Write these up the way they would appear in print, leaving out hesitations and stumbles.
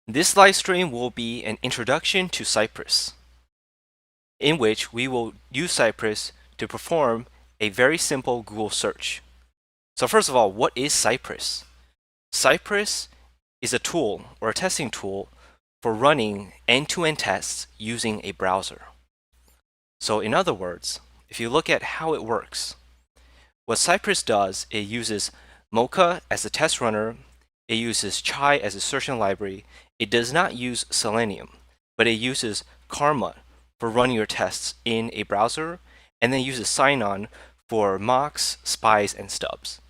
This live stream will be an introduction to Cypress, in which we will use Cypress to perform a very simple Google search. So first of all, what is Cypress? Cypress is a tool or a testing tool for running end-to-end tests using a browser. So in other words, if you look at how it works, what Cypress does, it uses Mocha as a test runner, it uses cy as a search engine library. It does not use Selenium, but it uses Karma for running your tests in a browser, and then uses Sinon for mocks, spies, and stubs.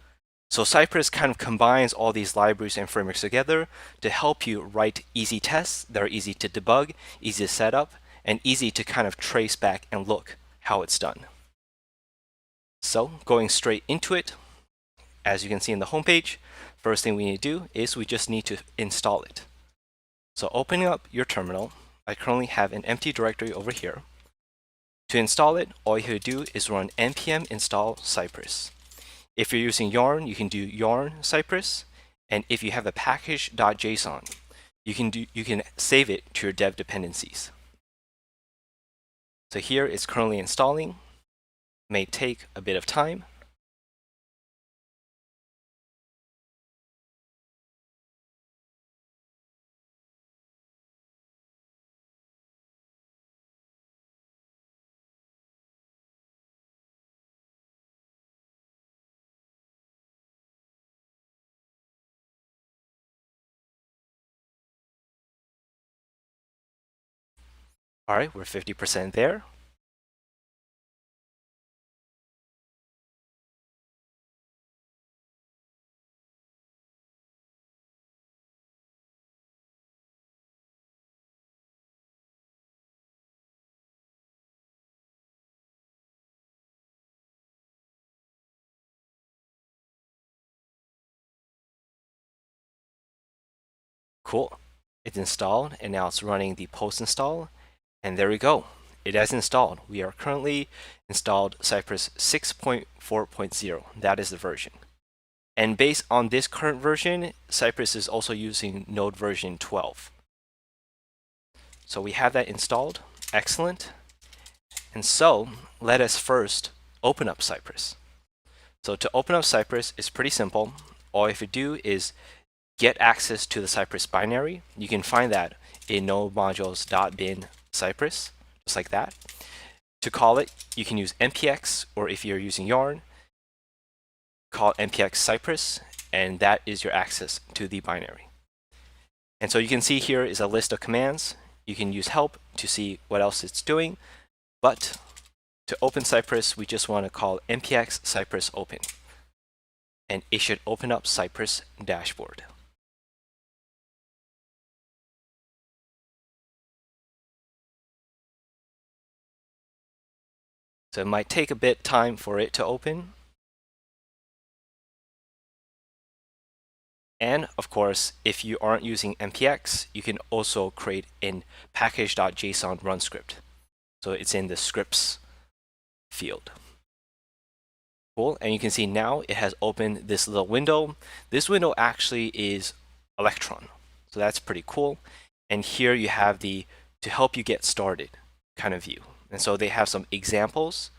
So Cypress kind of combines all these libraries and frameworks together to help you write easy tests that are easy to debug, easy to set up, and easy to kind of trace back and look how it's done. So going straight into it, as you can see in the homepage, first thing we need to do is we just need to install it. So opening up your terminal, I currently have an empty directory over here. To install it, all you have to do is run npm install Cypress. If you're using Yarn, you can do yarn Cypress, and if you have a package.json, you can save it to your dev dependencies. So here it's currently installing. May take a bit of time. All right, we're 50% there. Cool. It's installed, and now it's running the post install, and there we go. It has installed. We are currently installed Cypress 6.4.0. That is the version. And based on this current version, Cypress is also using Node version 12. So we have that installed. Excellent. And so let us first open up Cypress. So to open up Cypress is pretty simple. All you have to do is get access to the Cypress binary. You can find that in node modules.bin Cypress, just like that. To call it, you can use npx, or if you're using Yarn, call npx Cypress, and that is your access to the binary. And so you can see here is a list of commands. You can use help to see what else it's doing, but to open Cypress, we just want to call npx Cypress open, and it should open up Cypress dashboard. So it might take a bit time for it to open. And of course, if you aren't using npx, you can also create in package.json run script. So it's in the scripts field. Cool, and you can see now it has opened this little window. This window actually is Electron, so that's pretty cool. And here you have the to help you get started kind of view. And so they have some examples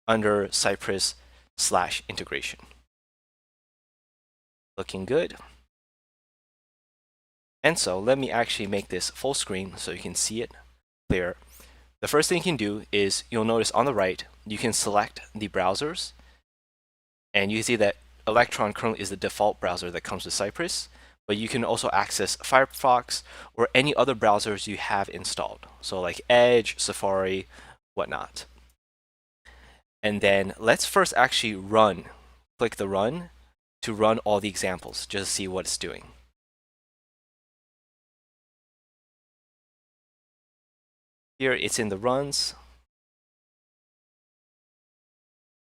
under Cypress/integration. Looking good. And so let me actually make this full screen so you can see it clear. The first thing you can do is you'll notice on the right, you can select the browsers. And you can see that Electron currently is the default browser that comes with Cypress, but you can also access Firefox or any other browsers you have installed. So like Edge, Safari, whatnot. And then let's first actually click the run to run all the examples, just to see what it's doing. Here it's in the runs.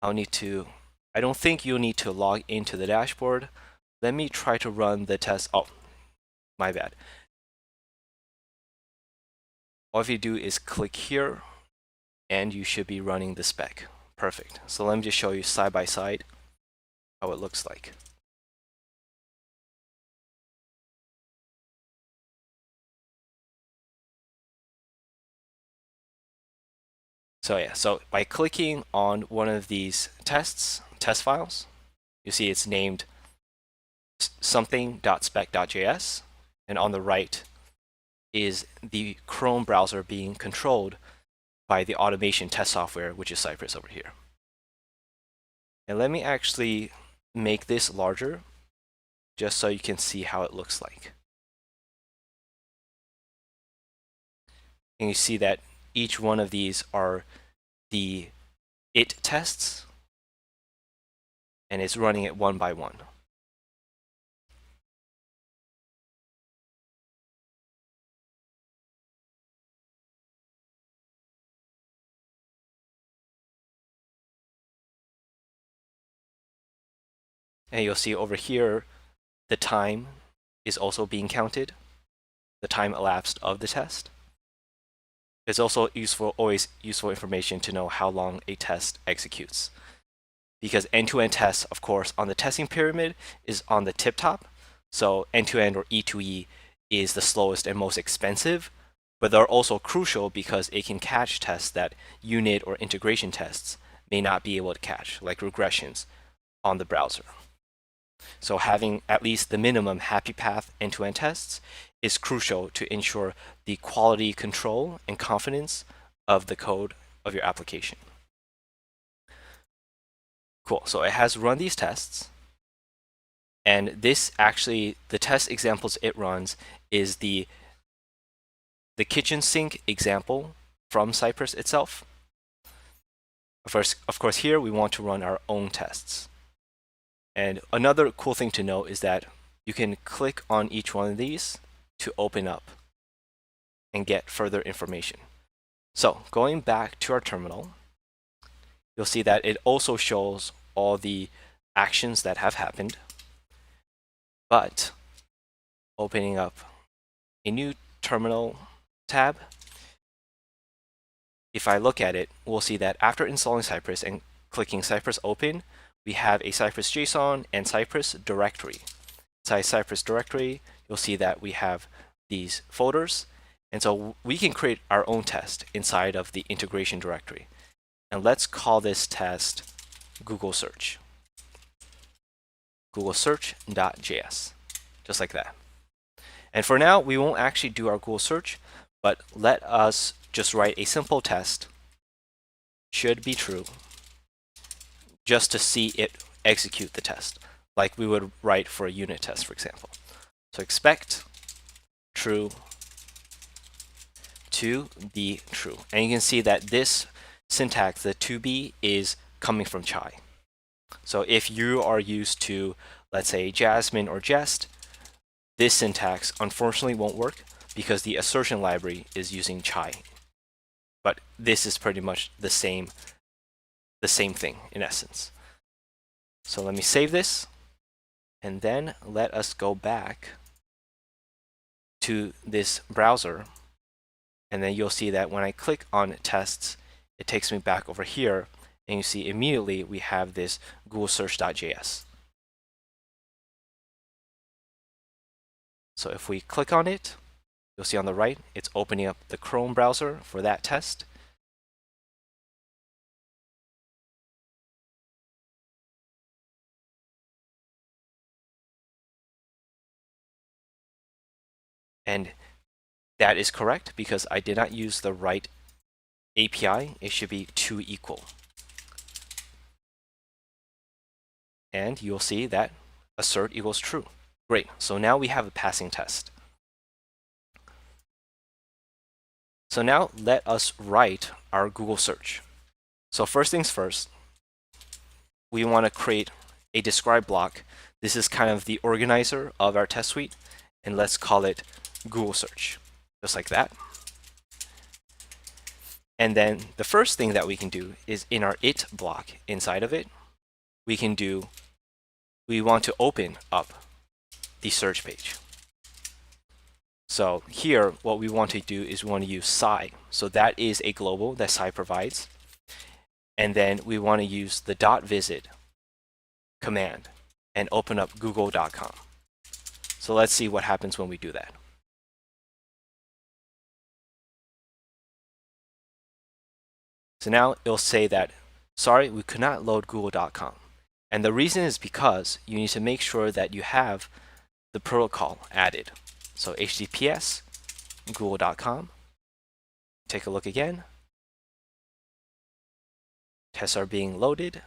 I don't think you'll need to log into the dashboard. Let me try to run the test. Oh, my bad. All you do is click here, and you should be running the spec. Perfect. So let me just show you side by side how it looks like. So yeah, so by clicking on one of these test files, you see it's named something.spec.js, and on the right is the Chrome browser being controlled by the automation test software, which is Cypress over here. And let me actually make this larger just so you can see how it looks like. And you see that each one of these are the it tests, and it's running it one by one. And you'll see over here, the time is also being counted, the time elapsed of the test. It's also always useful information to know how long a test executes. Because end-to-end tests, of course, on the testing pyramid is on the tip top. So end-to-end or E2E is the slowest and most expensive, but they're also crucial because it can catch tests that unit or integration tests may not be able to catch, like regressions on the browser. So having at least the minimum happy path end-to-end tests is crucial to ensure the quality control and confidence of the code of your application. Cool, so it has run these tests. And this actually, the test examples it runs is the kitchen sink example from Cypress itself. Of course, here we want to run our own tests. And another cool thing to note is that you can click on each one of these to open up and get further information. So going back to our terminal, you'll see that it also shows all the actions that have happened. But opening up a new terminal tab, if I look at it, we'll see that after installing Cypress and clicking Cypress Open, we have a Cypress JSON and Cypress directory. Inside Cypress directory, you'll see that we have these folders. And so we can create our own test inside of the integration directory. And let's call this test Google Search. Google Search.js, just like that. And for now, we won't actually do our Google search, but let us just write a simple test, should be true, just to see it execute the test, like we would write for a unit test, for example. So expect true to be true. And you can see that this syntax, the to be, is coming from Chai. So if you are used to, let's say, Jasmine or Jest, this syntax unfortunately won't work because the assertion library is using Chai. But this is pretty much the same thing in essence. So let me save this, and then let us go back to this browser, and then you'll see that when I click on tests, it takes me back over here, and you see immediately we have this Google Search.js. So if we click on it, you'll see on the right, it's opening up the Chrome browser for that test. And that is correct because I did not use the right API. It should be to equal. And you'll see that assert equals true. Great, so now we have a passing test. So now let us write our Google search. So first things first, we want to create a describe block. This is kind of the organizer of our test suite, and let's call it Google search, just like that. And then the first thing that we can do is in our it block inside of it, we want to open up the search page. So here, what we want to do is we want to use cy. So that is a global that cy provides. And then we want to use the .visit command and open up google.com. So let's see what happens when we do that. So now it'll say that, sorry, we could not load google.com. And the reason is because you need to make sure that you have the protocol added. So HTTPS google.com. Take a look again. Tests are being loaded.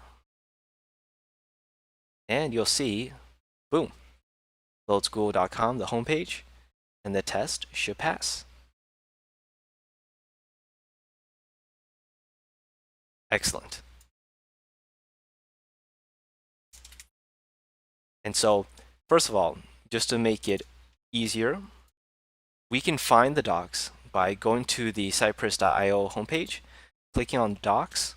And you'll see, boom, loads google.com, the homepage, and the test should pass. Excellent. And so, first of all, just to make it easier, we can find the docs by going to the cypress.io homepage, clicking on docs,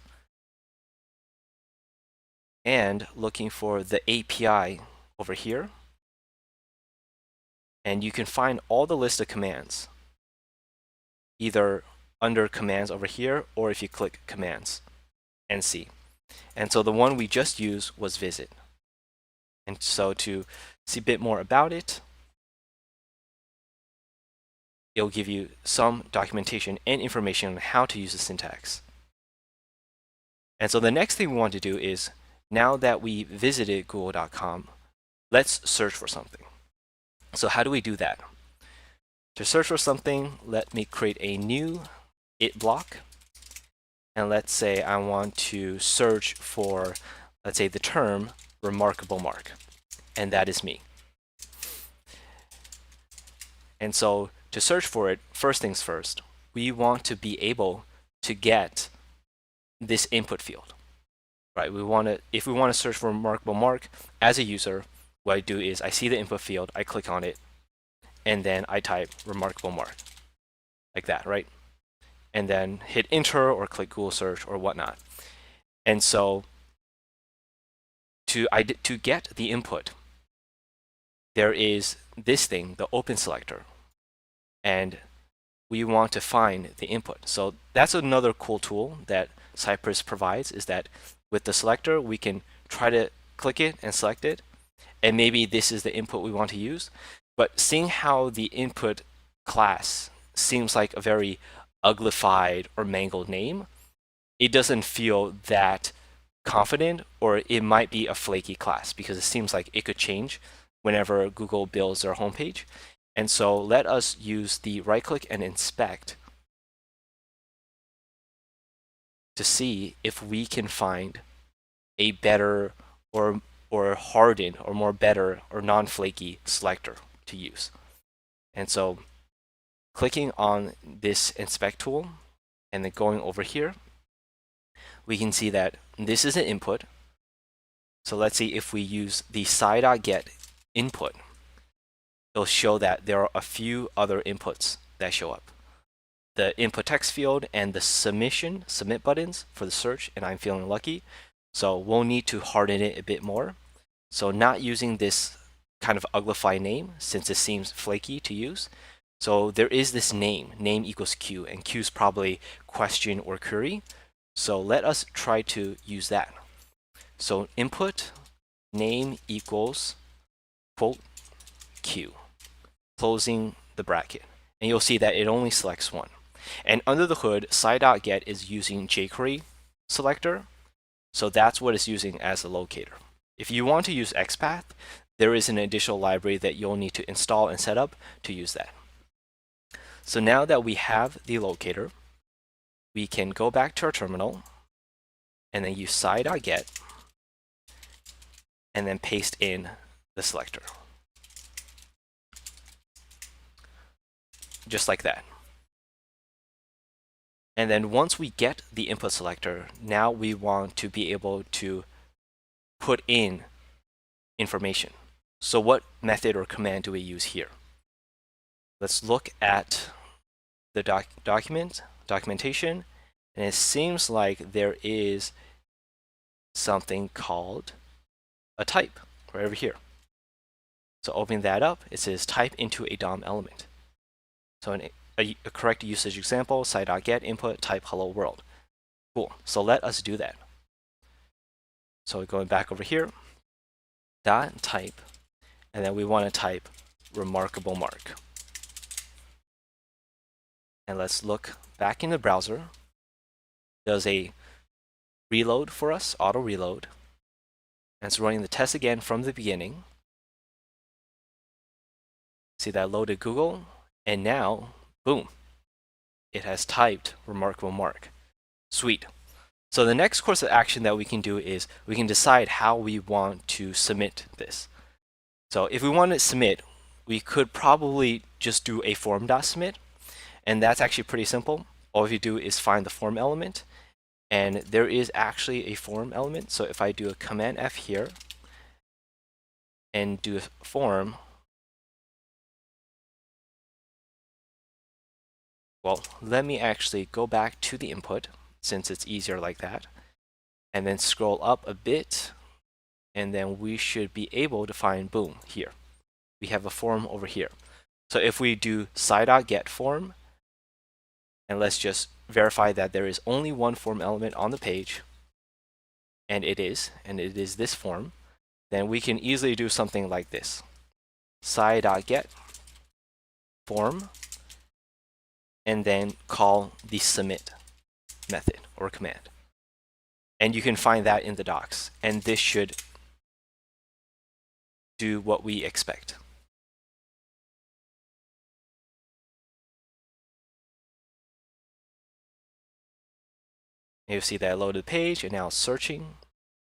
and looking for the API over here. And you can find all the list of commands, either under commands over here, or if you click commands and see. And so the one we just used was visit. And so to see a bit more about it, it'll give you some documentation and information on how to use the syntax. And so the next thing we want to do is, now that we visited google.com, let's search for something. So how do we do that? To search for something, let me create a new it block. And let's say I want to search for, let's say, the term remarkablemark. And that is me. And so to search for it, first things first, we want to be able to get this input field, right? If we want to search for remarkablemark as a user, what I do is I see the input field, I click on it, and then I type remarkablemark, like that, right? And then hit enter or click Google search or whatnot. And so to get the input, there is this thing, the open selector, and we want to find the input. So that's another cool tool that Cypress provides, is that with the selector, we can try to click it and select it, and maybe this is the input we want to use. But seeing how the input class seems like a very uglified or mangled name, it doesn't feel that confident, or it might be a flaky class because it seems like it could change whenever Google builds their homepage. And so let us use the right click and inspect to see if we can find a better or hardened or more better or non-flaky selector to use. And so clicking on this inspect tool and then going over here, we can see that this is an input. So let's see if we use the cy.get input, it'll show that there are a few other inputs that show up. The input text field and the submit buttons for the search, and I'm feeling lucky. So we'll need to harden it a bit more. So not using this kind of uglify name since it seems flaky to use. So there is this name equals Q, and Q is probably question or query. So let us try to use that. So input name equals quote Q, closing the bracket. And you'll see that it only selects one. And under the hood, cy.get is using jQuery selector. So that's what it's using as a locator. If you want to use XPath, there is an additional library that you'll need to install and set up to use that. So now that we have the locator, we can go back to our terminal and then use cy.get and then paste in the selector. Just like that. And then once we get the input selector, now we want to be able to put in information. So what method or command do we use here? Let's look at the documentation, and it seems like there is something called a type right over here. So opening that up, it says type into a DOM element. So a correct usage example, cy.get input type hello world. Cool. So let us do that. So going back over here, dot type, and then we want to type remarkablemark. And let's look back in the browser. does a reload for us, auto reload. And it's running the test again from the beginning. See that loaded Google, and now, boom, it has typed remarkable mark. Sweet. So the next course of action that we can do is we can decide how we want to submit this. So if we want to submit, we could probably just do a form.submit, and that's actually pretty simple. All you do is find the form element, and there is actually a form element. So if I do a Command F here and do a form, well, let me actually go back to the input since it's easier like that, and then scroll up a bit, and then we should be able to find, boom, here. We have a form over here. So if we do cy.get form, and let's just verify that there is only one form element on the page, and it is this form, then we can easily do something like this. cy.get form, and then call the submit method or command. And you can find that in the docs, and this should do what we expect. You'll see that I loaded the page, and now it's searching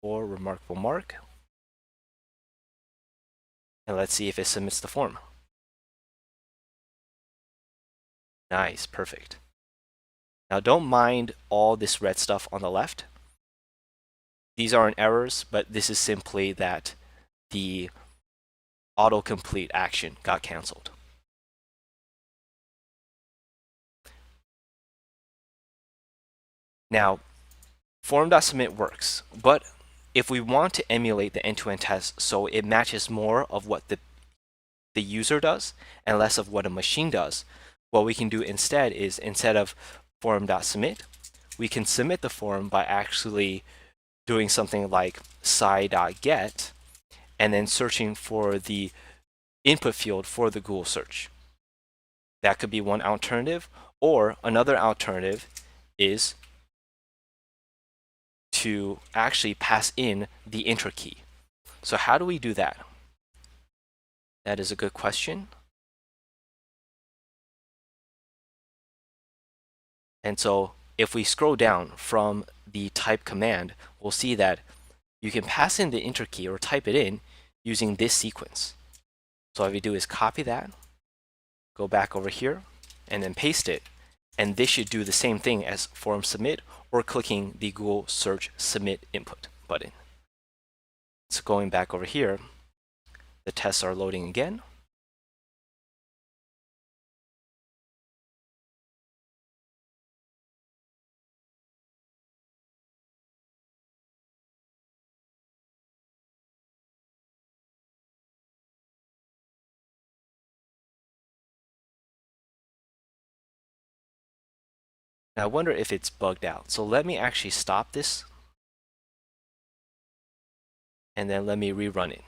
for remarkable mark. And let's see if it submits the form. Nice, perfect. Now don't mind all this red stuff on the left. These aren't errors, but this is simply that the autocomplete action got canceled. Now, form.submit works, but if we want to emulate the end-to-end test so it matches more of what the user does and less of what a machine does, what we can do instead is, instead of form.submit, we can submit the form by actually doing something like cy.get and then searching for the input field for the Google search. That could be one alternative, or another alternative is to actually pass in the enter key. So how do we do that? That is a good question. And so if we scroll down from the type command, we'll see that you can pass in the enter key or type it in using this sequence. So all you do is copy that, go back over here, and then paste it. And this should do the same thing as form submit or clicking the Google search submit input button. So going back over here, the tests are loading again. Now I wonder if it's bugged out. So let me actually stop this, and then let me rerun it.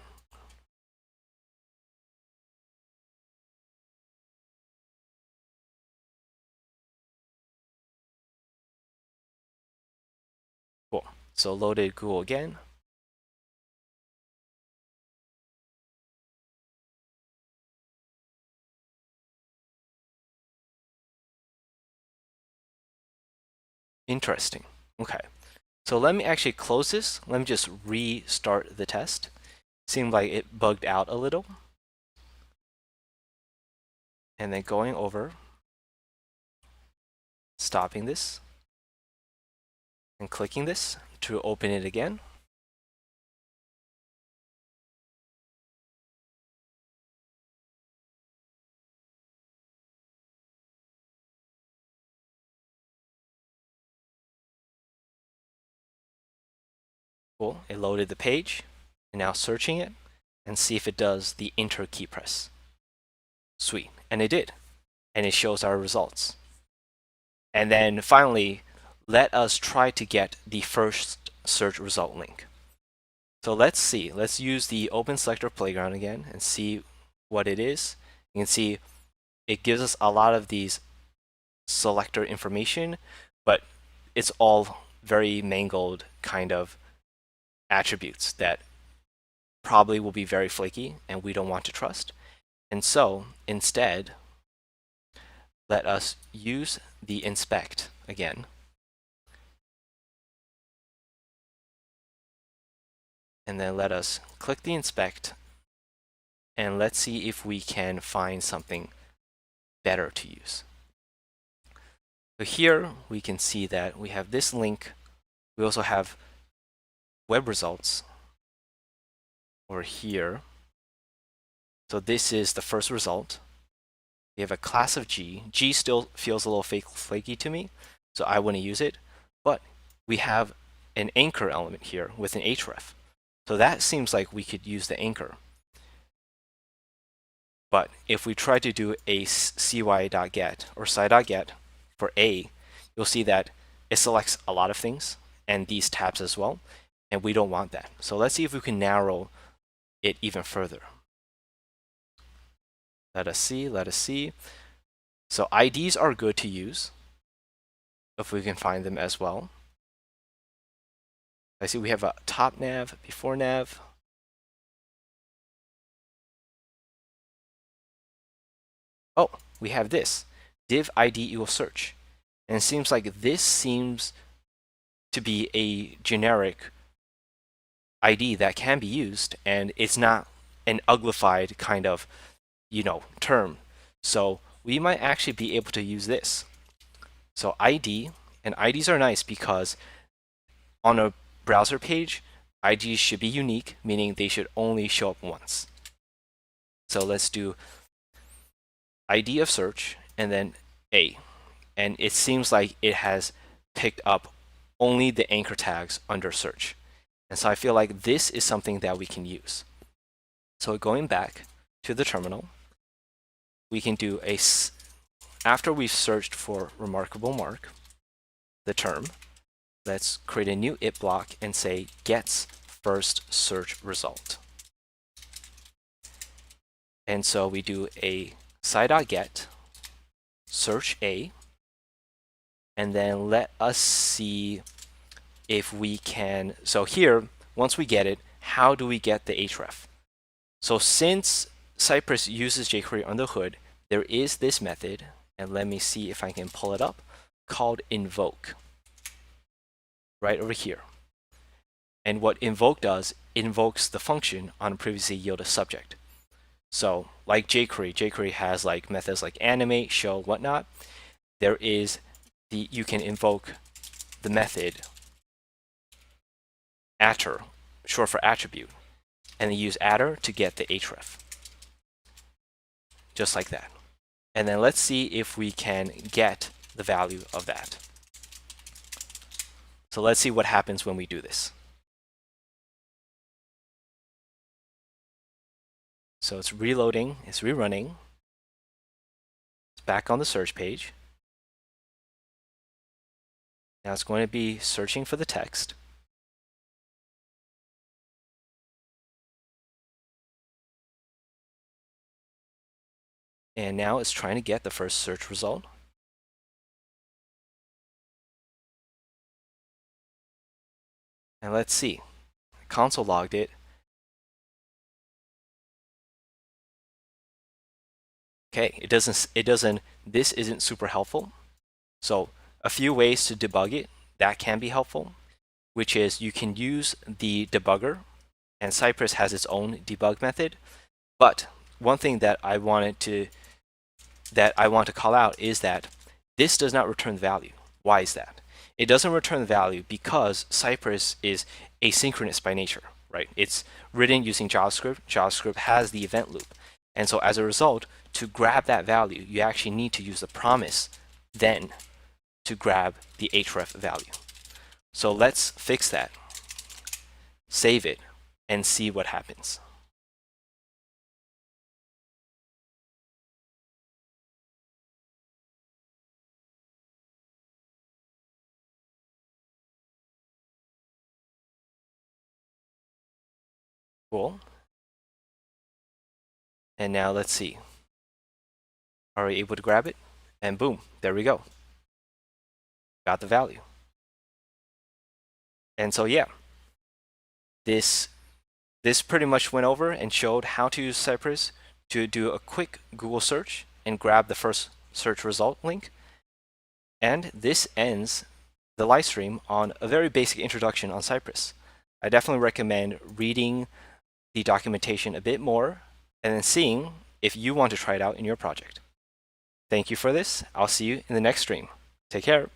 Cool. So loaded Google again. Interesting. Okay. So let me actually close this. Let me just restart the test. Seemed like it bugged out a little. And then going over, stopping this, and clicking this to open it again. Cool. It loaded the page, and now searching it, and see if it does the enter key press. Sweet. And it did. And it shows our results. And then finally, let us try to get the first search result link. So let's see. Let's use the Open Selector Playground again and see what it is. You can see it gives us a lot of these selector information, but it's all very mangled kind of attributes that probably will be very flaky and we don't want to trust. And so instead, let us use the inspect again. And then let us click the inspect and let's see if we can find something better to use. So here we can see that we have this link. We also have web results over here. So this is the first result. We have a class of G. G still feels a little flaky to me, so I wouldn't use it. But we have an anchor element here with an href. So that seems like we could use the anchor. But if we try to do a cy.get or cy.get for A, you'll see that it selects a lot of things and these tabs as well, and we don't want that. So let's see if we can narrow it even further. Let us see. So IDs are good to use if we can find them as well. I see we have a top nav, before nav. Oh, we have this, div ID equals search. And it seems like this seems to be a generic ID that can be used, and it's not an uglified kind of, term. So we might actually be able to use this. So ID, and IDs are nice because on a browser page, IDs should be unique, meaning they should only show up once. So let's do ID of search and then A. And it seems like it has picked up only the anchor tags under search. And so I feel like this is something that we can use. So going back to the terminal, we can do after we've searched for remarkable mark, the term, let's create a new if block and say gets first search result. And so we do a cy.get search A, and then let us see if we can. So here, once we get it, how do we get the href? So since Cypress uses jQuery on the hood, there is this method, and let me see if I can pull it up, called invoke, right over here. And what invoke does, invokes the function on a previously yielded subject. So like jQuery has like methods like animate, show, whatnot. There is you can invoke the method attr, short for attribute, and then use attr to get the href. Just like that. And then let's see if we can get the value of that. So let's see what happens when we do this. So it's reloading, it's rerunning. It's back on the search page. Now it's going to be searching for the text. And now it's trying to get the first search result. And let's see. Console logged it. Okay, this isn't super helpful. So a few ways to debug it that can be helpful, which is you can use the debugger, and Cypress has its own debug method. But one thing that I want to call out is that this does not return the value. Why is that? It doesn't return the value because Cypress is asynchronous by nature, right? It's written using JavaScript. JavaScript has the event loop. And so as a result, to grab that value, you actually need to use the promise then to grab the href value. So let's fix that, save it, and see what happens. Cool. And now let's see. Are we able to grab it? And boom, there we go. Got the value. And so yeah, this pretty much went over and showed how to use Cypress to do a quick Google search and grab the first search result link. And this ends the live stream on a very basic introduction on Cypress. I definitely recommend reading the documentation a bit more and then seeing if you want to try it out in your project. Thank you for this. I'll see you in the next stream. Take care.